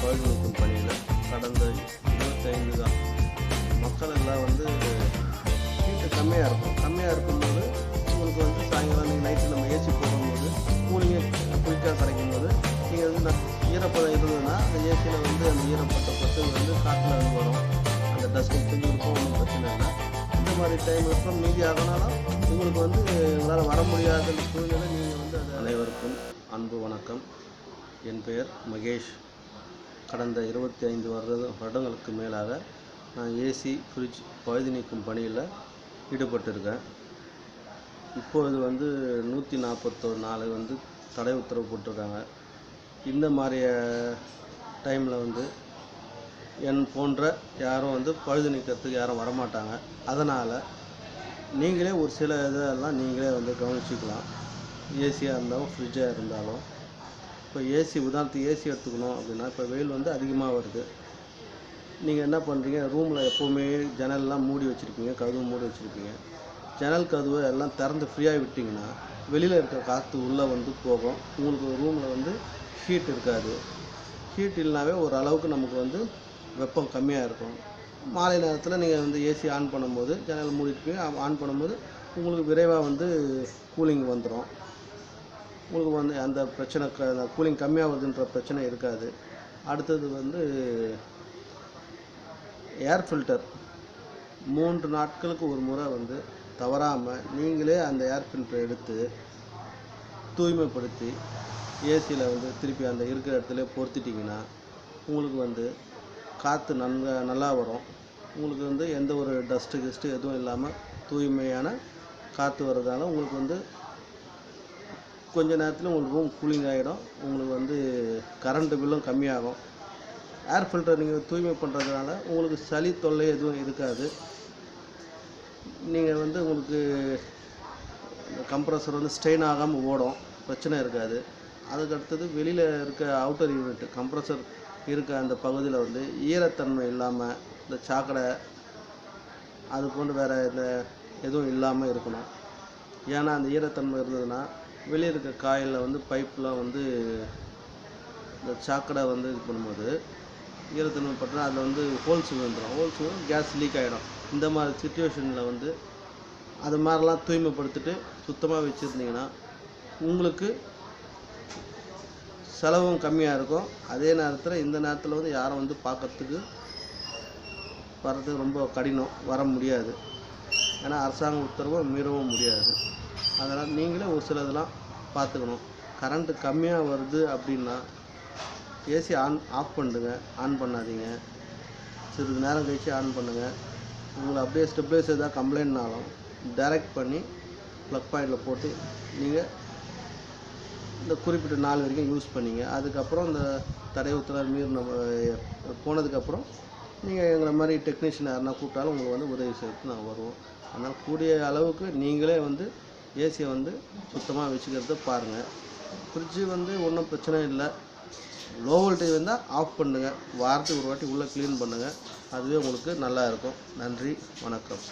பழுது நீக்கும் பணியில் கடந்த 25 தான் மக்கள் எல்லாம் வந்து ஹீட்டு கம்மியாக இருக்கும்போது உங்களுக்கு வந்து சாயங்காலம் நீங்கள் நைட்டு நம்ம ஏசி போடும்போது கூலிங்கே குயிக்காக கிடைக்கும்போது நீங்கள் வந்து ஈரப்பதம் இருந்ததுன்னா அந்த ஏசியில் வந்து அந்த ஈரப்பட்ட வந்து காற்றில் வந்து வரும், அந்த டஸ்ட் தூக்கி இருக்கும், ஒன்றும் பிரச்சனை இல்லை. இந்த மாதிரி டைம் அப்புறம் மீதி ஆகினாலும் உங்களுக்கு வந்து உங்களால் வர முடியாத சூழ்நிலை நீங்கள் வந்து அனைவருக்கும் அன்பு வணக்கம். என் பெயர் மகேஷ். கடந்த 25 வருடங்களுக்கு மேலாக நான் ஏசி ஃப்ரிட்ஜ் பழுது நீக்கும் பணியில் ஈடுபட்டிருக்கேன். இப்பொழுது வந்து 141 நாள் வந்து தடை உத்தரவு போட்டிருக்காங்க. இந்த மாதிரி டைமில் வந்து என் போன்ற யாரும் வந்து பழுது நீக்கிறதுக்கு யாரும் வரமாட்டாங்க. அதனால் நீங்களே ஒரு சில இதெல்லாம் நீங்களே வந்து கவனிச்சிக்கலாம். ஏசியாக இருந்தாலும் ஃப்ரிட்ஜாக இருந்தாலும். இப்போ உதாரணத்துக்கு ஏசி எடுத்துக்கணும் அப்படின்னா, இப்போ வெயில் வந்து அதிகமாக வருது. நீங்கள் என்ன பண்ணுறீங்க, ரூமில் எப்போவுமே ஜன்னல்லாம் மூடி வச்சுருப்பீங்க, கதவு மூடி வச்சுருப்பீங்க. ஜன்னல் கதவு எல்லாம் திறந்து ஃப்ரீயாக விட்டிங்கன்னா வெளியில் இருக்கிற காற்று உள்ளே வந்து போகும். உங்களுக்கு ரூமில் வந்து ஹீட் இருக்காது. ஹீட் இல்லைனாவே ஒரு அளவுக்கு நமக்கு வந்து வெப்பம் கம்மியாக இருக்கும். மாலை நேரத்தில் நீங்கள் வந்து ஏசி ஆன் பண்ணும்போது, ஜன்னல் மூடிட்டு ஆன் பண்ணும்போது உங்களுக்கு விரைவாக வந்து கூலிங் வந்துடும். உங்களுக்கு வந்து அந்த பிரச்சனை கூலிங் கம்மியாக வருதுன்ற பிரச்சனை இருக்காது. அடுத்தது வந்து ஏர் ஃபில்டர் 3 நாட்களுக்கு ஒரு முறை வந்து தவறாமல் நீங்களே அந்த ஏர் ஃபில்டர் எடுத்து தூய்மைப்படுத்தி ஏசியில் வந்து திருப்பி அந்த இருக்கிற இடத்துல பொருத்திட்டிங்கன்னா உங்களுக்கு வந்து காற்று நல்லா வரும். உங்களுக்கு வந்து எந்த ஒரு டஸ்ட்டு எதுவும் இல்லாமல் தூய்மையான காற்று வர்றதால உங்களுக்கு வந்து கொஞ்ச நேரத்தில் உங்களுக்கு ரூம் கூலிங் ஆகிடும். உங்களுக்கு வந்து கரண்ட்டு பில்லும் கம்மியாகும். ஏர் ஃபில்டர் நீங்கள் தூய்மை பண்ணுறதுனால உங்களுக்கு சளி தொல்லை எதுவும் இருக்காது. நீங்கள் வந்து உங்களுக்கு கம்ப்ரஸர் வந்து ஸ்ட்ரெயின் ஆகாமல் ஓடும், பிரச்சனை இருக்காது. அதுக்கடுத்தது வெளியில் இருக்க அவுட்டர் யூனிட் கம்ப்ரஸர் இருக்க அந்த பகுதியில் வந்து ஈரத்தன்மை இல்லாமல், இந்த சாக்கடை அது போன்று வேறு இந்த எதுவும் இல்லாமல் இருக்கணும். ஏன்னா அந்த ஈரத்தன்மை இருந்ததுன்னா வெளியே இருக்க காயில் வந்து பைப்லாம் வந்து இந்த சாக்கடை வந்து இது பண்ணும்போது ஈரத்தன்மை பட்டுனா அதில் வந்து ஹோல்ஸ் விழுந்துடும், கேஸ் லீக் ஆகிடும். இந்த மாதிரி சுச்சுவேஷனில் வந்து அது மாதிரிலாம் தூய்மைப்படுத்திட்டு சுத்தமாக வச்சுருந்தீங்கன்னா உங்களுக்கு செலவும் கம்மியாக இருக்கும். அதே நேரத்தில் இந்த நேரத்தில் வந்து யாரும் வந்து பார்க்கறதுக்கு வர்றதுக்கு ரொம்ப கடினம், வர முடியாது. ஏன்னா அரசாங்க உத்தரவை மீறவும் முடியாது. அதனால் நீங்களே ஒரு சிலதெல்லாம் பார்த்துக்கணும். கரண்ட்டு கம்மியாக வருது அப்படின்னா ஏசி ஆஃப் பண்ணுங்க, ஆன் பண்ணாதீங்க. சிறிது நேரம் கழிச்சு ஆன் பண்ணுங்கள். உங்களை அப்படியே ஸ்டெப்லைசர் ஏதாவது கம்ப்ளைண்ட்னாலும் டைரக்ட் பண்ணி ப்ளக் பாயிண்டில் போட்டு நீங்கள் இந்த குறிப்பிட்ட நாள் வரைக்கும் யூஸ் பண்ணிங்க. அதுக்கப்புறம் இந்த தடை உத்தரவு மீறி போனதுக்கப்புறம் நீங்கள் எங்களை மாதிரி டெக்னீஷியன் யாருன்னா கூப்பிட்டாலும் உங்களுக்கு வந்து உதவி செய்யறதுக்கு நாங்கள் வருவோம். அதனால் கூடிய அளவுக்கு நீங்களே வந்து ஏசியை வந்து சுத்தமாக வச்சுக்கிறத பாருங்கள். ஃப்ரிட்ஜு வந்து ஒன்றும் பிரச்சனை இல்லை. லோ வோல்டேஜ் வந்தால் ஆஃப் பண்ணுங்கள். வாரத்துக்கு ஒரு வாட்டி உள்ளே க்ளீன் பண்ணுங்கள். அதுவே உங்களுக்கு நல்லா இருக்கும். நன்றி, வணக்கம்.